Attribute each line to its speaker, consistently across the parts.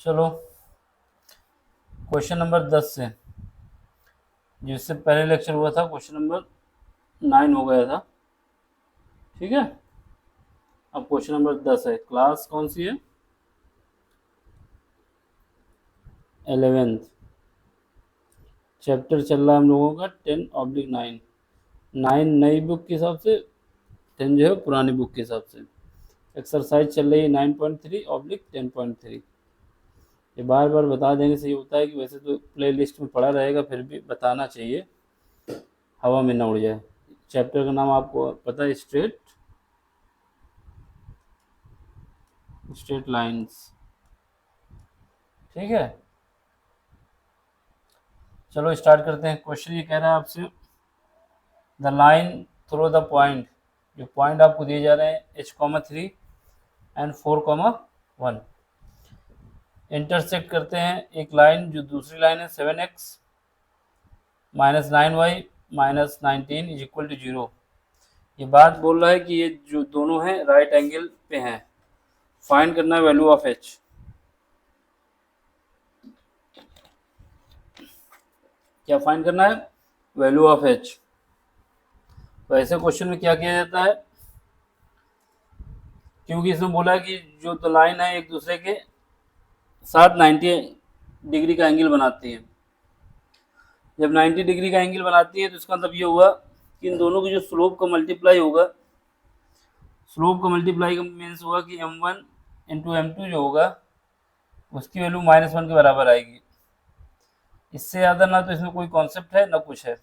Speaker 1: चलो question number 10 से, जिससे पहले लेक्चर हुआ था क्वेश्चन नंबर 9 हो गया था। ठीक है, अब क्वेश्चन नंबर 10 है। क्लास कौन सी है? 11th। चैप्टर चल रहा है हम लोगों का 10/9। 9 नई बुक के हिसाब से, 10 जो है पुरानी बुक के हिसाब से। एक्सरसाइज चल रही है 9.3/10.3। ये बार बार बता देने से ये होता है कि वैसे तो प्ले लिस्ट में पड़ा रहेगा, फिर भी बताना चाहिए, हवा में ना उड़ जाए। चैप्टर का नाम आपको पता है, स्ट्रेट स्ट्रेट लाइंस। ठीक है, चलो स्टार्ट करते हैं। क्वेश्चन ये कह रहा है आपसे, the line throw the point, जो पॉइंट आपको दिए जा रहे हैं h,3 एंड 4,1, इंटरसेक्ट करते हैं एक लाइन जो दूसरी लाइन है 7x minus 9y minus 19 is equal to 0। ये बात बोल रहा है कि ये जो दोनों हैं राइट एंगल पे हैं। फाइंड करना है वैल्यू ऑफ h। क्या फाइंड करना है? Value of h। तो ऐसे क्वेश्चन में क्या किया जाता है, क्योंकि इसमें बोला है कि जो दो लाइन है एक दूसरे के साथ 90 डिग्री का एंगल बनाती है। जब 90 डिग्री का एंगल बनाती है तो इसका मतलब ये हुआ कि इन दोनों की जो स्लोप का मल्टीप्लाई होगा, स्लोप का मल्टीप्लाई का मीन्स होगा कि m1 इंटू m2 जो होगा उसकी वैल्यू -1 के बराबर आएगी। इससे ज़्यादा ना तो इसमें कोई कॉन्सेप्ट है ना कुछ है।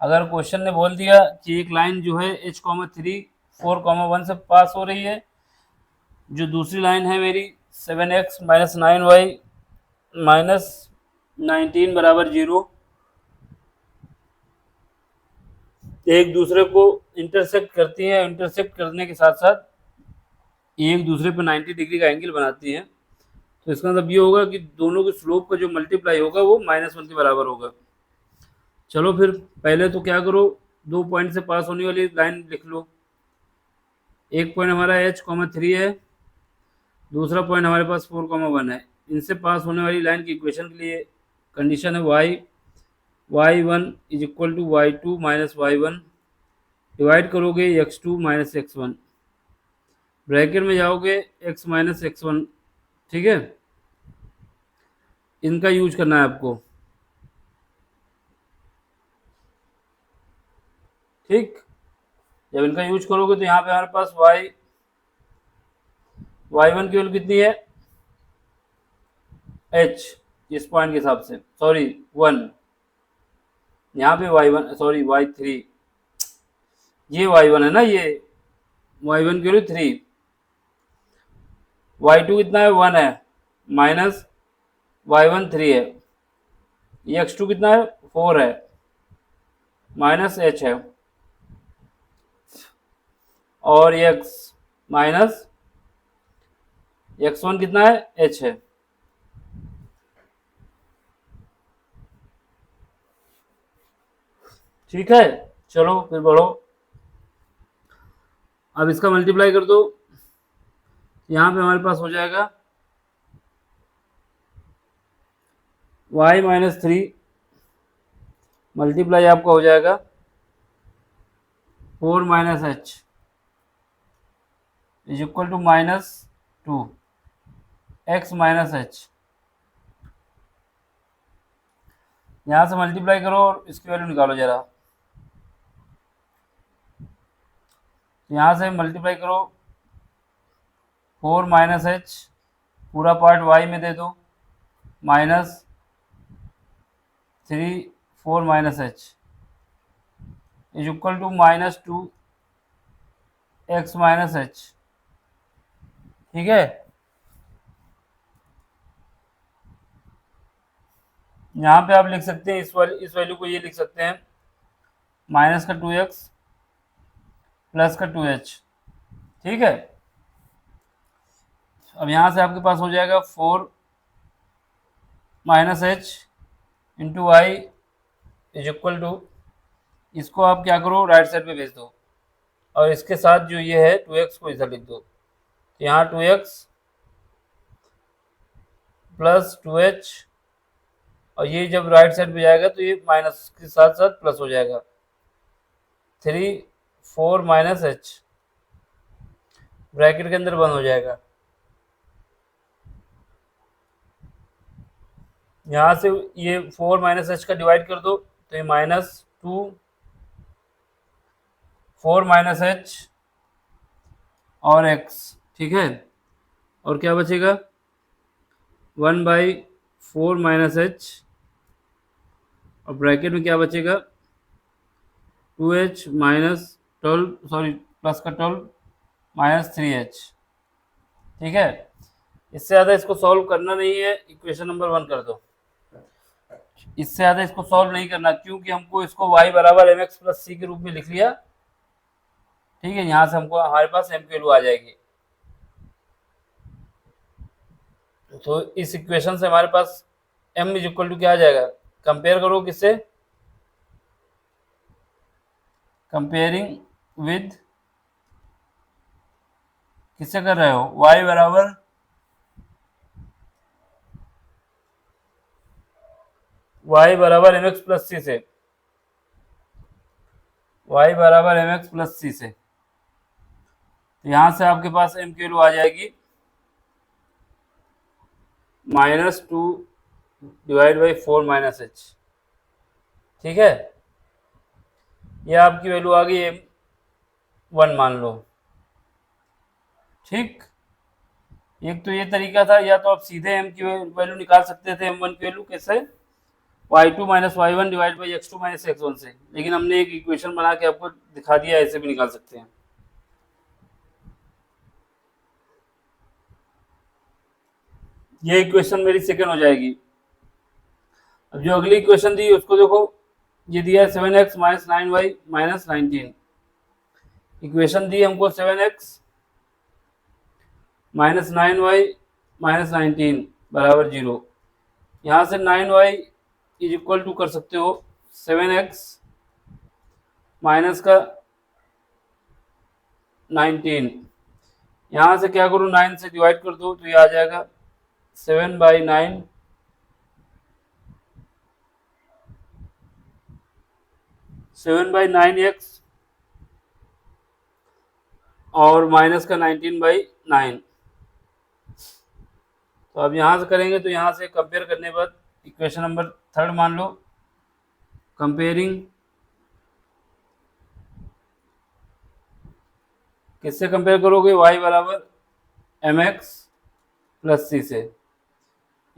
Speaker 1: अगर क्वेश्चन ने बोल दिया कि एक लाइन जो है h,3 4,1 से पास हो रही है, जो दूसरी लाइन है मेरी 7x माइनस 9y माइनस 19 बराबर 0, एक दूसरे को इंटरसेक्ट करती है। इंटरसेक्ट करने के साथ साथ एक दूसरे पर 90 डिग्री का एंगल बनाती है, तो इसका मतलब ये होगा कि दोनों के स्लोप का जो मल्टीप्लाई होगा वो -1 के बराबर होगा। चलो फिर पहले तो क्या करो, दो पॉइंट से पास होने वाली लाइन लिख लो। एक पॉइंट हमारा h,3 है, दूसरा पॉइंट हमारे पास 4,1 है। इनसे पास होने वाली लाइन की इक्वेशन के लिए कंडीशन है y1 is equal to y2 minus y1, divide करोगे x2 माइनस x1, ब्रैकेट में जाओगे x माइनस x1। ठीक है, इनका यूज करना है आपको। ठीक, जब इनका यूज करोगे तो यहाँ पे हमारे पास y1 की वैल्यू कितनी है, h, इस पॉइंट के हिसाब से, सॉरी 1, यहाँ पे y1 सॉरी y3, ये y1 है ना, ये y1 की वैल्यू 3, y2 कितना है 1 है, माइनस y1 3 है, ये x2 कितना है 4 है, माइनस h है, और x माइनस x1 कितना है h है। ठीक है, चलो फिर बढ़ो, अब इसका मल्टीप्लाई कर दो। यहाँ पे हमारे पास हो जाएगा y माइनस 3 मल्टीप्लाई आपका हो जाएगा 4 minus h is equal to -2 x minus h। यहाँ से मल्टीप्लाई करो और इसकी वैल्यू निकालो जरा। यहाँ से मल्टीप्लाई करो 4 माइनस h, पूरा पार्ट y में दे दो, -3 4 minus h is equal to -2 x minus h। ठीक है, यहाँ पे आप लिख सकते हैं इस वैल्यू को, ये लिख सकते हैं माइनस का 2x प्लस का 2h। ठीक है, अब यहाँ से आपके पास हो जाएगा 4 minus h into Y is equal to, इसको आप क्या करो राइट साइड पे भेज दो, और इसके साथ जो ये है 2x को इधर लिख दो। तो यहाँ 2x प्लस 2h, और ये जब राइट साइड पे जाएगा तो ये माइनस के साथ साथ प्लस हो जाएगा, 3 4 माइनस h ब्रैकेट के अंदर बंद हो जाएगा। यहाँ से ये 4 माइनस h का डिवाइड कर दो तो ये -2 4 माइनस h और x, ठीक है। और क्या बचेगा 1/4 माइनस h, और ब्रैकेट में क्या बचेगा 2h माइनस 12 सॉरी प्लस का 12 माइनस 3h, ठीक है। इससे ज़्यादा इसको सॉल्व करना नहीं है, इक्वेशन नंबर 1 कर दो। इससे ज़्यादा इसको सॉल्व नहीं करना, क्योंकि हमको इसको y बराबर mx प्लस सी के रूप में लिख लिया, ठीक है। यहाँ से हमको हमारे पास m की वैल्यू आ जाएगी। तो इस इक्वेशन से हमारे पास m इज इक्वल टू क्या आ जाएगा, कंपेयर करो किससे, कंपेयरिंग विद, किससे कर रहे हो, y बराबर mx प्लस सी से, y बराबर mx प्लस सी से। तो यहाँ से आपके पास m की वैल्यू आ जाएगी -2 डिवाइड बाई 4 माइनस h, ठीक है। ये आपकी वैल्यू आ गई m1 मान लो, ठीक। एक तो ये तरीका था, या तो आप सीधे m की वैल्यू निकाल सकते थे, m1 की वैल्यू कैसे, y2 minus y1 divide by x2 minus x1 से, लेकिन हमने एक इक्वेशन बना के आपको दिखा दिया, ऐसे भी निकाल सकते हैं। ये इक्वेशन मेरी सेकंड हो जाएगी। अब जो अगली इक्वेशन दी उसको देखो, ये दिया है 7x minus 9y minus 19। Equation दी हमको 7x माइनस 9y माइनस 19 बराबर 0। यहाँ से 9y इज इक्वल टू कर सकते हो 7x माइनस का 19। यहाँ से क्या करो 9 से डिवाइड कर दो तो ये आ जाएगा 7/9 7/9x और माइनस का 19/9। तो अब यहाँ से करेंगे तो यहाँ से कंपेयर करने के बाद इक्वेशन नंबर 3 मान लो, कंपेयरिंग, किससे कंपेयर करोगे, y बराबर mx प्लस सी से।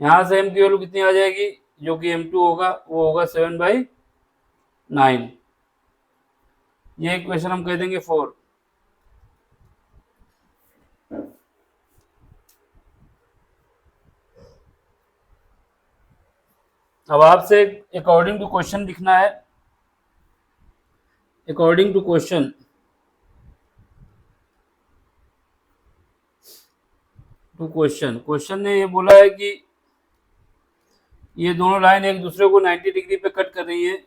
Speaker 1: यहाँ से m की वैल्यू कितनी आ जाएगी, जो कि m2 होगा वो होगा 7/9। ये इक्वेशन हम कह देंगे 4। अब आपसे अकॉर्डिंग टू क्वेश्चन लिखना है, अकॉर्डिंग टू क्वेश्चन। क्वेश्चन ने ये बोला है कि ये दोनों लाइन एक दूसरे को 90 डिग्री पे कट कर रही है,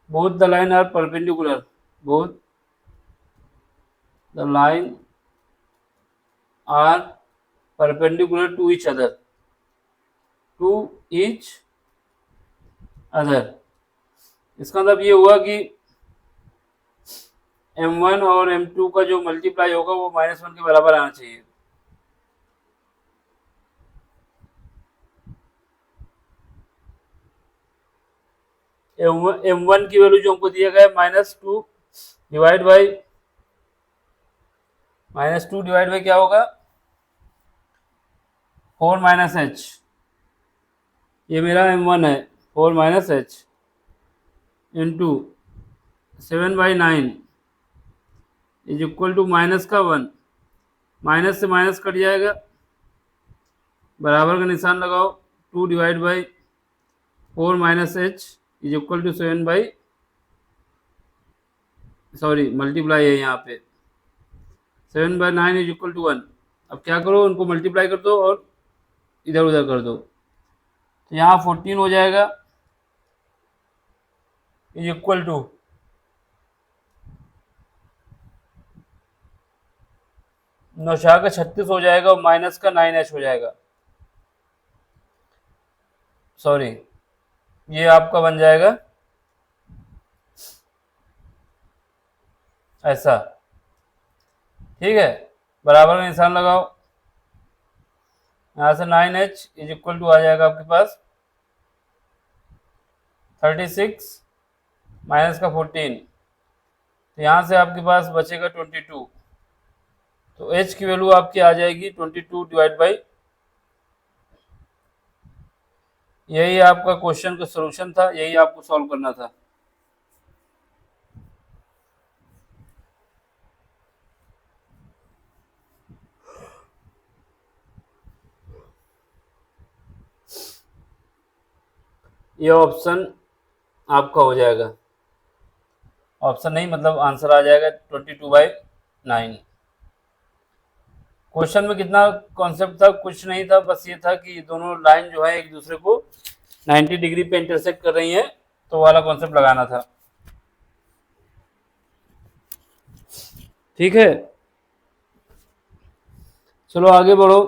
Speaker 1: both the line are perpendicular, both the line are perpendicular to each other, इसका मतलब ये हुआ कि m1 और m2 का जो मल्टीप्लाई होगा वो -1 के बराबर आना चाहिए। m1 की वैल्यू जो हमको दिया गया है -2 डिवाइड बाई क्या होगा 4 माइनस h, ये मेरा m1 है 4 minus h into 7/9 is equal to minus का 1, माइनस से माइनस कट जाएगा, बराबर का निशान लगाओ, 2 divide by 4 minus h is equal to 7 sorry multiply है यहाँ पे 7/9 इज इक्वल टू 1। अब क्या करो, उनको मल्टीप्लाई कर दो और इधर उधर कर दो, तो यहाँ 14 हो जाएगा इज इक्वल टू 9 का 36 हो जाएगा और माइनस का 9h हो जाएगा। सॉरी, ये आपका बन जाएगा ऐसा, ठीक है। बराबर में निशान लगाओ, यहाँ से 9h इज इक्वल टू आ जाएगा आपके पास 36 माइनस का 14, तो यहाँ से आपके पास बचेगा 22, तो h की वैल्यू आपकी आ जाएगी 22 डिवाइड बाई, यही आपका क्वेश्चन का सॉल्यूशन था, यही आपको सॉल्व करना था। ये ऑप्शन आपका हो जाएगा, ऑप्शन नहीं मतलब आंसर आ जाएगा 22/9। क्वेश्चन में कितना कॉन्सेप्ट था, कुछ नहीं था, बस ये था कि ये दोनों लाइन जो है एक दूसरे को 90 डिग्री पे इंटरसेक्ट कर रही है, तो वाला कॉन्सेप्ट लगाना था, ठीक है। चलो आगे बढ़ो,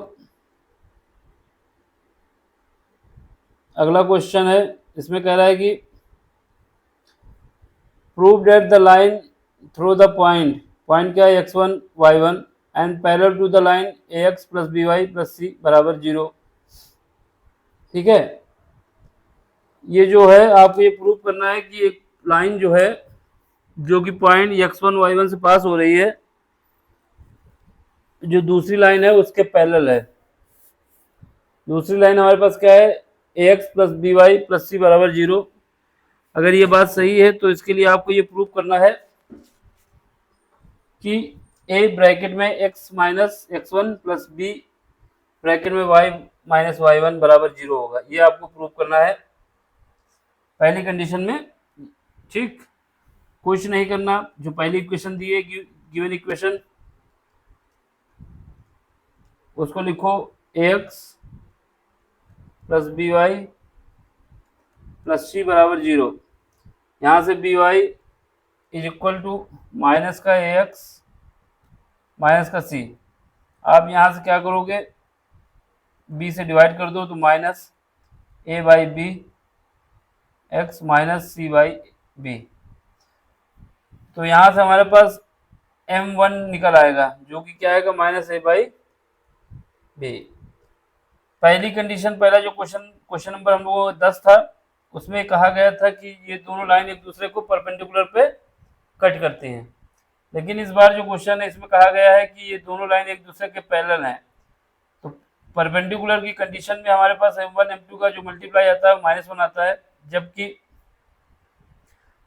Speaker 1: अगला क्वेश्चन है, इसमें कह रहा है कि prove that the line through the point क्या है x1 y1 and parallel to the line ax plus by plus c बराबर 0, ठीक है। ये जो है आपको ये प्रूव करना है कि एक लाइन जो है जो कि पॉइंट x1 y1 से पास हो रही है, जो दूसरी लाइन है उसके पैरेलल है। दूसरी लाइन हमारे पास क्या है, ax plus by plus c बराबर 0। अगर ये बात सही है तो इसके लिए आपको ये प्रूव करना है कि a ब्रैकेट में x minus x1 plus b bracket में y माइनस y1 बराबर 0 होगा। ये आपको प्रूव करना है पहली कंडीशन में, ठीक। कुछ नहीं करना, जो पहली इक्वेशन दी है गिवन इक्वेशन उसको लिखो ax plus by plus c बराबर 0। यहाँ से by is equal to minus का ax माइनस का c। आप यहाँ से क्या करोगे, b से डिवाइड कर दो तो minus a by B X minus c by B. तो यहाँ से हमारे पास m1 निकल आएगा जो कि क्या आएगा माइनस a बाई बी। पहली कंडीशन, पहला जो क्वेश्चन नंबर हम लोगों को 10 था, उसमें कहा गया था कि ये दोनों लाइन एक दूसरे को परपेंडिकुलर पे कट करती हैं, लेकिन इस बार जो क्वेश्चन है इसमें कहा गया है कि ये दोनों लाइन एक दूसरे के पैरेलल हैं। तो परपेंडिकुलर की कंडीशन में हमारे पास m1 m2 का जो मल्टीप्लाई आता है -1 आता है, जबकि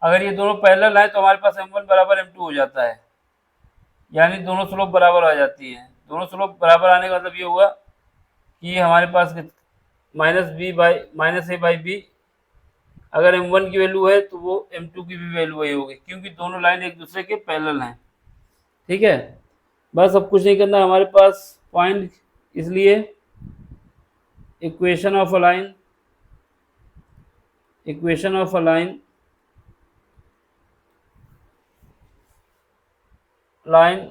Speaker 1: अगर ये दोनों पैरेलल हैं तो हमारे पास m1 बराबर m2 हो जाता है, यानी दोनों स्लोप बराबर आ जाती हैं। दोनों स्लोप बराबर आने का मतलब ये हुआ कि हमारे पास माइनस ए बाई बी, अगर m1 की वैल्यू है तो वो m2 की भी वैल्यू वही होगी, क्योंकि दोनों लाइन एक दूसरे के पैरेलल हैं, ठीक है। बस अब कुछ नहीं करना हमारे पास पॉइंट, इसलिए equation of a line, line,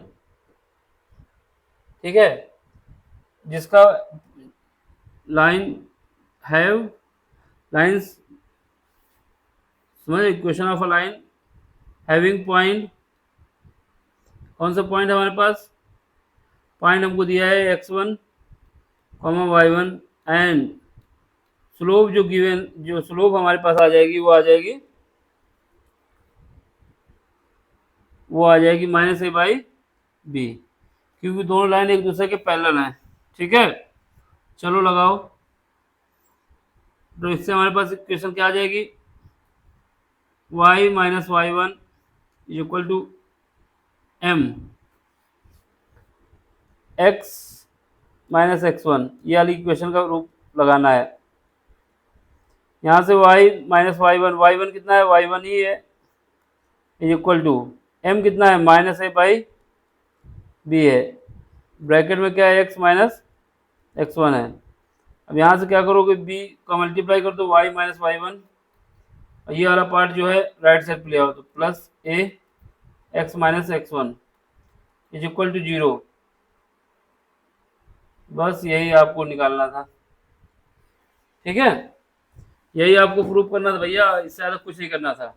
Speaker 1: ठीक है, जिसका लाइन हैव लाइन्स, समझ, equation of a line having point, कौन सा पॉइंट है हमारे पास, पॉइंट हमको दिया है x1 y1 एंड स्लोप जो गिवन, जो स्लोप हमारे पास आ जाएगी वो आ जाएगी माइनस ए बाई बी, क्योंकि दोनों लाइन एक दूसरे के पैरेलल हैं, ठीक है। चलो लगाओ, तो इससे हमारे पास इक्वेशन क्या आ जाएगी, y minus y1 is equal to m x minus x1, ये वाली इक्वेशन का रूप लगाना है। यहाँ से y माइनस y1 कितना है, y1 ही है, इज इक्वल टू m कितना है माइनस ए बाई बी है, ब्रैकेट में क्या है x माइनस x1 है। अब यहाँ से क्या करोगे, b का मल्टीप्लाई कर दो y माइनस y1, और ये वाला पार्ट जो है राइट साइड पे ले आओ, तो plus a x minus x1 is equal to 0। बस यही आपको निकालना था, ठीक है। यही आपको प्रूफ करना था भैया, इससे ज़्यादा कुछ नहीं करना था।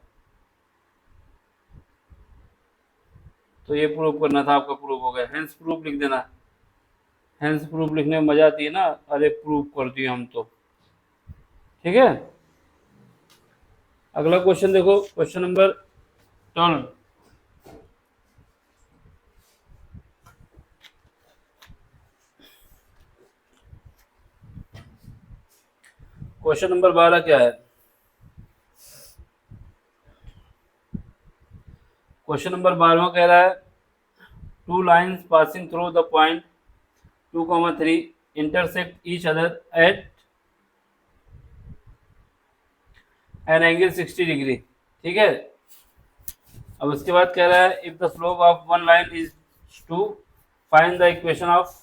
Speaker 1: तो ये प्रूफ करना था, आपका प्रूफ हो गया। हेंस प्रूफ लिख देना। हेंस प्रूफ लिखने में मजा आती है ना, अरे प्रूफ कर दिए हम तो। ठीक है, अगला क्वेश्चन देखो, क्वेश्चन नंबर 12। क्वेश्चन नंबर 12 क्या है? क्वेश्चन नंबर 12 कह रहा है, two lines passing through the point 2, 3 intersect each other at an angle 60 degree. ठीक है, अब उसके बाद कह रहा है, if the slope of one line is 2, find the equation of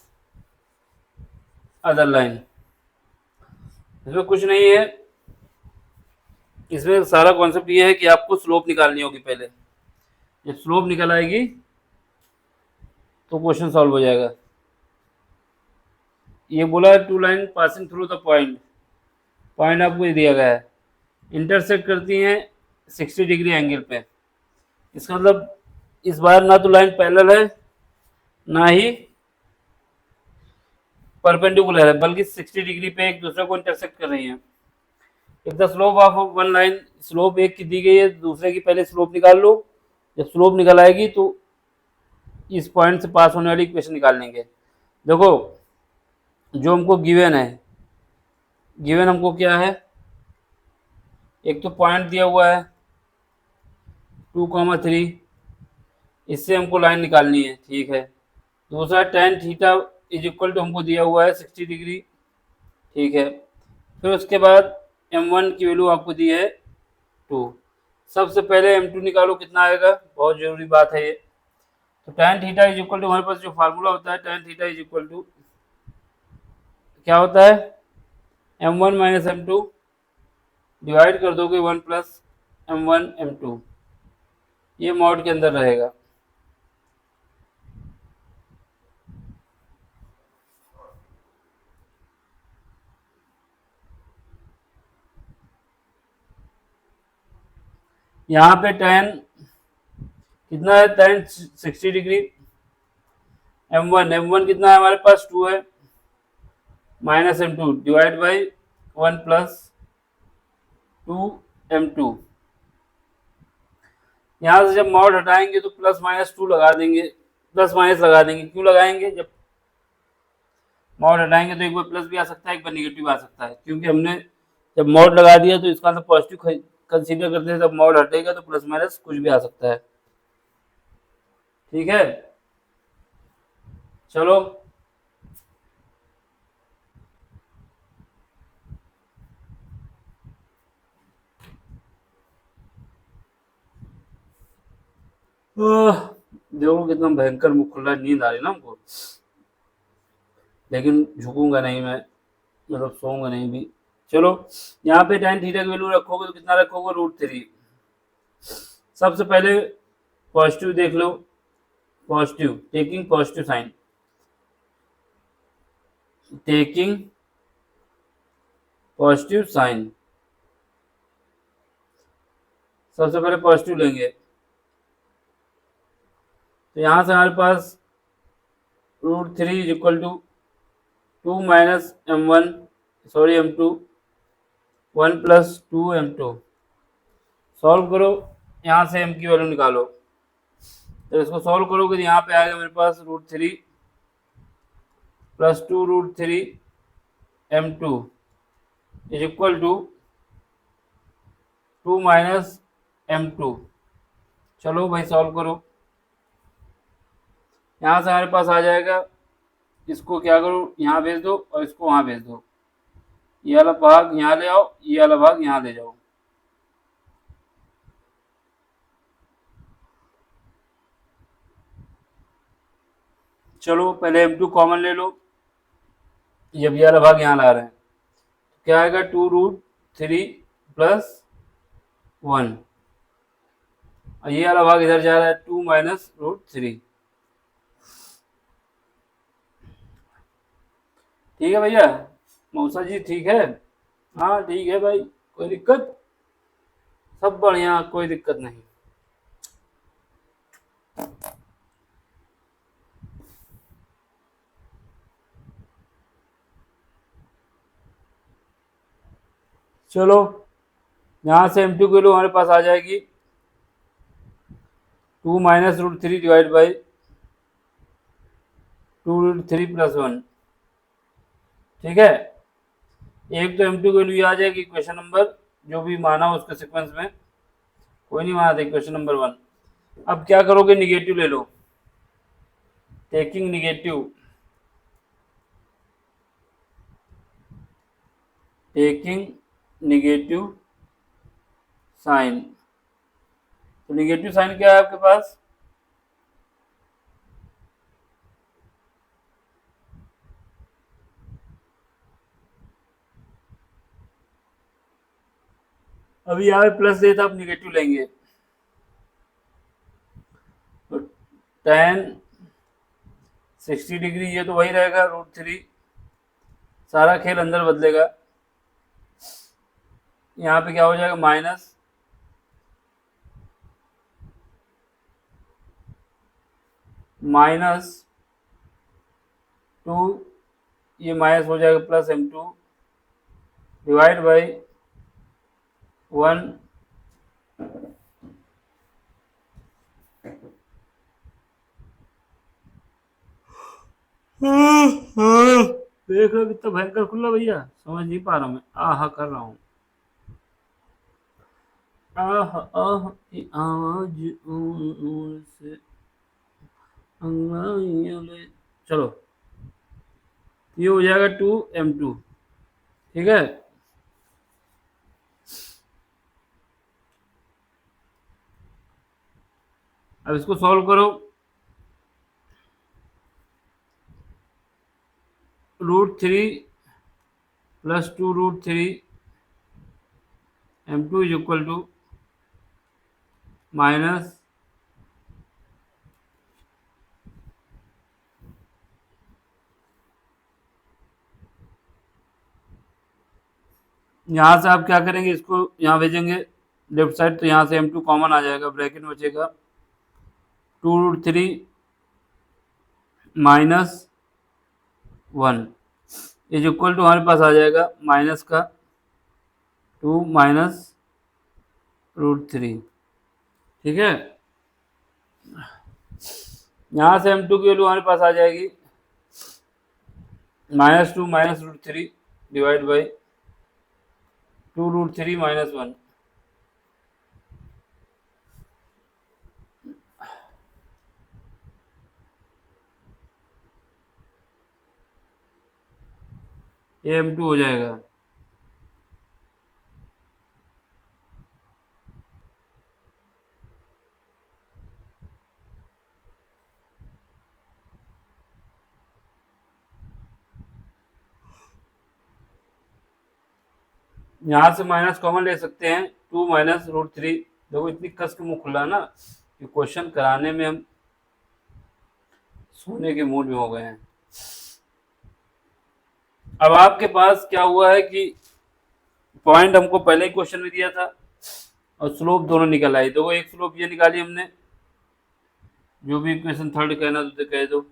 Speaker 1: other line. इसमें कुछ नहीं है, इसमें सारा कॉन्सेप्ट ये है कि आपको स्लोप निकालनी होगी पहले। जब स्लोप निकल आएगी तो क्वेश्चन सॉल्व हो जाएगा। ये बोला है to line passing through the point, point आपको ये दिया गया है, इंटरसेक्ट करती हैं 60 डिग्री एंगल पे। इसका मतलब इस बार ना तो लाइन पैरेलल है ना ही परपेंडिकुलर है, बल्कि 60 डिग्री पे एक दूसरे को इंटरसेक्ट कर रही हैं। If the slope of one line, slope एक की दी गई है, दूसरे की पहले स्लोप निकाल लो। जब स्लोप निकल आएगी तो इस पॉइंट से पास होने वाली इक्वेशन निकाल लेंगे। देखो, जो हमको गिवन है, गिवन हमको क्या है, एक तो पॉइंट दिया हुआ है 2, 3, इससे हमको लाइन निकालनी है। ठीक है, दूसरा tan theta is equal to हमको दिया हुआ है 60 डिग्री। ठीक है, फिर उसके बाद m1 की वैल्यू आपको दी है 2। सबसे पहले m2 निकालो, कितना आएगा, बहुत जरूरी बात है ये। तो tan theta is equal to, हमारे पास जो फार्मूला होता है, tan theta is equal to क्या होता है, m1 माइनस m2 डिवाइड कर दोगे 1 प्लस m1 m2, ये मॉड के अंदर रहेगा। यहाँ पे tan कितना है, tan 60 डिग्री, m1 कितना है हमारे पास 2 है, minus m2 divide by 1 plus 2m2। यहाँ से जब मॉड हटाएंगे तो प्लस माइनस 2 लगा देंगे, प्लस माइनस लगा देंगे। क्यों लगाएंगे, जब मॉड हटाएंगे तो एक बार प्लस भी आ सकता है, एक बार निगेटिव आ सकता है, क्योंकि हमने जब मॉड लगा दिया तो इसका मतलब पॉजिटिव कंसीडर करते हैं। जब मॉड हटेगा तो प्लस माइनस कुछ भी आ सकता है। ठीक है, चलो देखो कितना भयंकर मुख खुल रहा है, नींद आ रही ना हमको, लेकिन झुकूंगा नहीं मैं, मतलब सोऊंगा नहीं भी। चलो, यहाँ पे tan थीटा की वैल्यू रखोगे तो कितना रखोगे, √3। सबसे पहले पॉजिटिव देख लो, positive taking positive sign, taking positive sign, सबसे पहले पॉजिटिव लेंगे। तो यहाँ से हमारे पास √3 is equal to 2 minus m1 sorry m2 1 plus 2m2। Solve करो, यहाँ से m की वैल्यू निकालो। तो इसको सॉल्व करोगे तो यहाँ पे आएगा मेरे पास √3 plus 2 √3 m2 is equal to 2 minus m2। चलो भाई सॉल्व करो, यहाँ से हमारे पास आ जाएगा, इसको क्या करो, यहाँ भेज दो और इसको वहाँ भेज दो, ये वाला भाग यहाँ ले आओ, ये वाला भाग यहाँ ले जाओ। चलो पहले m2 कॉमन ले लो, जब ये वाला भाग यहाँ ला रहे हैं तो क्या आएगा, 2√3 प्लस 1, और ये वाला भाग इधर जा रहा है 2 माइनस √3। ठीक है भैया, मौसा जी ठीक है, हाँ ठीक है भाई, कोई दिक्कत? सब बढ़िया, कोई दिक्कत नहीं। चलो, यहाँ से M2 की वैल्यू हमारे पास आ जाएगी 2 minus root three divide by 2√3 + 1। ठीक है, एक तो M2 की वैल्यू आ जाएगी क्वेश्चन नंबर जो भी माना उसके सीक्वेंस में, कोई नहीं माना था क्वेश्चन नंबर 1। अब क्या करोगे, निगेटिव ले लो, taking negative, taking negative sign. तो निगेटिव साइन क्या है आपके पास? अभी यहाँ पे प्लस देता, अब निगेटिव लेंगे तो tan 60 डिग्री, ये तो वही रहेगा √3, सारा खेल अंदर बदलेगा। यहाँ पे क्या हो जाएगा, -2, ये माइनस हो जाएगा +M2 डिवाइड बाई 1। देख लो कितना भयंकर खुला भैया, समझ नहीं पा रहा मैं, आहा कर रहा हूँ, आह आह की आवाज से चलो, ये हो जाएगा 2M2। ठीक है, अब इसको सॉल्व करो, √3 + 2√3 M2 is equal to minus यहाँ से आप क्या करेंगे, इसको यहाँ भेजेंगे लेफ्ट साइड, तो यहाँ से M2 कॉमन आ जाएगा, ब्रैकेट में बचेगा 2√3 - 1 इज इक्वल टू, हमारे पास आ जाएगा माइनस का 2 माइनस √3। ठीक है, यहाँ से M2 की वैल्यू हमारे पास आ जाएगी -2 माइनस √3 डिवाइड बाई 2√3 - 1। ये M2 हो जाएगा। यहाँ से माइनस कॉमन ले सकते हैं, 2 माइनस √3। देखो इतनी कस के मुंह खुला ना कि क्वेश्चन कराने में हम सोने के मूड में हो गए हैं। अब आपके पास क्या हुआ है कि पॉइंट हमको पहले ही क्वेश्चन में दिया था और स्लोप दोनों निकल आई। देखो एक स्लोप ये निकाली हमने, जो भी इक्वेशन थर्ड कहना तो कह दो,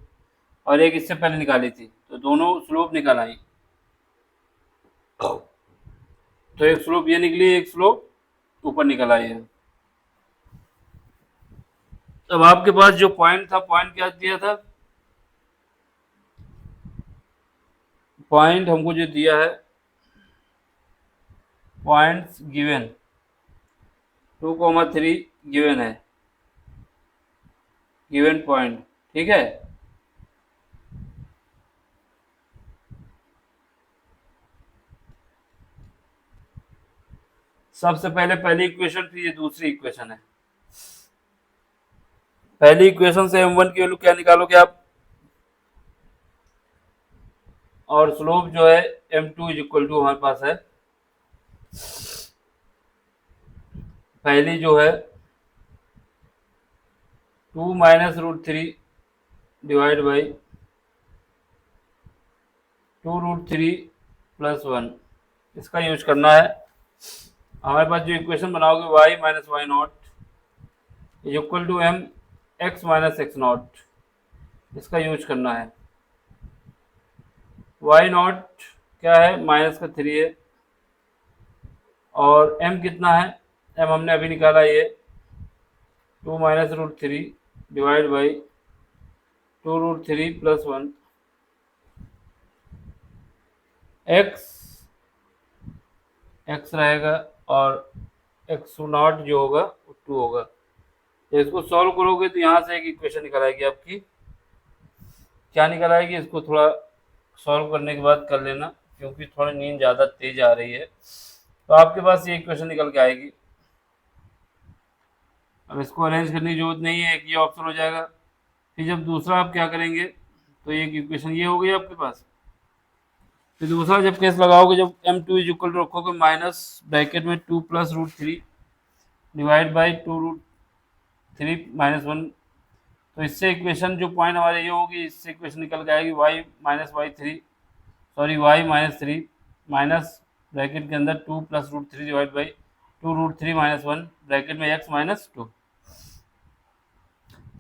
Speaker 1: और एक इससे पहले निकाली थी, तो दोनों स्लोप निकल आई। तो एक स्लोप ये निकली, एक स्लोप ऊपर निकल आई है। अब आपके पास जो पॉइंट था, पॉइंट क्या दिया था, पॉइंट हमको जो दिया है, पॉइंट्स गिवन 2,3 गिवन है, गिवन पॉइंट। ठीक है, सबसे पहले पहली इक्वेशन, फिर ये दूसरी इक्वेशन है। पहली इक्वेशन से M1 की वैल्यू क्या निकालोगे आप, और स्लोप जो है M2 इज इक्वल टू हमारे पास है, पहली जो है 2 माइनस √3 डिवाइड बाई 2√3 + 1, इसका यूज करना है। हमारे पास जो इक्वेशन बनाओगे Y minus Y nought is equal to M X minus X nought, इसका यूज करना है। वाई नॉट क्या है, माइनस का 3 है, और एम कितना है, एम हमने अभी निकाला, ये 2 minus root 3 divide by 2 root 3 plus 1, X X रहेगा और एक्स नॉट जो होगा वो 2 होगा। तो इसको सॉल्व करोगे तो यहाँ से एक इक्वेशन निकल आएगी आपकी, क्या निकल आएगी, इसको थोड़ा सॉल्व करने के बाद कर लेना, क्योंकि थोड़ी नींद ज़्यादा तेज आ रही है। तो आपके पास ये इक्वेशन निकल के आएगी। अब इसको अरेंज करने की जरूरत नहीं है, एक ये ऑप्शन हो जाएगा। फिर जब दूसरा आप क्या करेंगे, तो एक इक्वेशन ये हो गई आपके पास। फिर दूसरा जब केस लगाओगे, जब m2 इज इक्वल टू रखोगे माइनस ब्रैकेट में 2 plus root 3 divide by 2 root 3 minus 1, तो इससे इक्वेशन जो पॉइंट हमारे ये होगी, इससे इक्वेशन निकल के आएगी y minus Y 3, sorry y minus 3 minus bracket के अंदर 2 plus root 3 divide by 2 root 3 minus 1 bracket में x माइनस 2।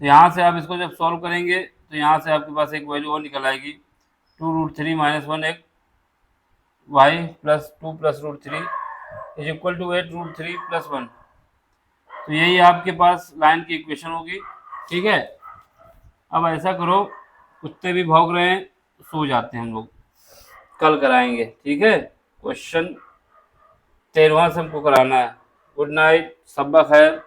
Speaker 1: तो यहाँ से आप इसको जब सॉल्व करेंगे तो यहाँ से आपके पास एक वैल्यू और निकल आएगी, 2 रूट 3 माइनस 1 एक y plus 2 plus root 3 is equal to 8 root 3 plus 1। तो यही आपके पास लाइन की इक्वेशन होगी, ठीक है। अब ऐसा करो, कुत्ते भी भौंक रहे हैं, सो जाते हैं हम लोग, कल कराएंगे, ठीक है। क्वेश्चन 13वां से हमको कराना है। गुड नाइट, सब्बा खैर।